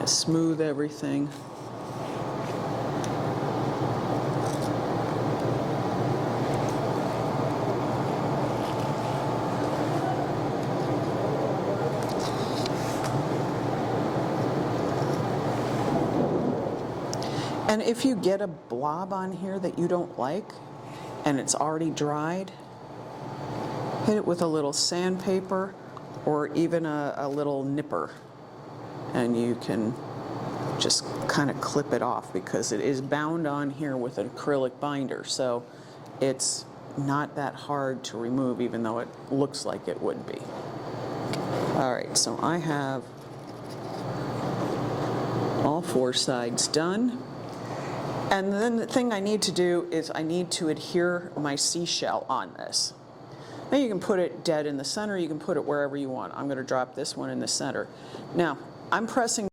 Smooth everything. And if you get a blob on here that you don't like and it's already dried, hit it with a little sandpaper or even a little nipper, and you can just kind of clip it off because it is bound on here with an acrylic binder, so it's not that hard to remove even though it looks like it would be. Alright, so I have all 4 sides done. And then the thing I need to do is I need to adhere my seashell on this. Now you can put it dead in the center, you can put it wherever you want. I'm going to drop this one in the center. Now, I'm pressing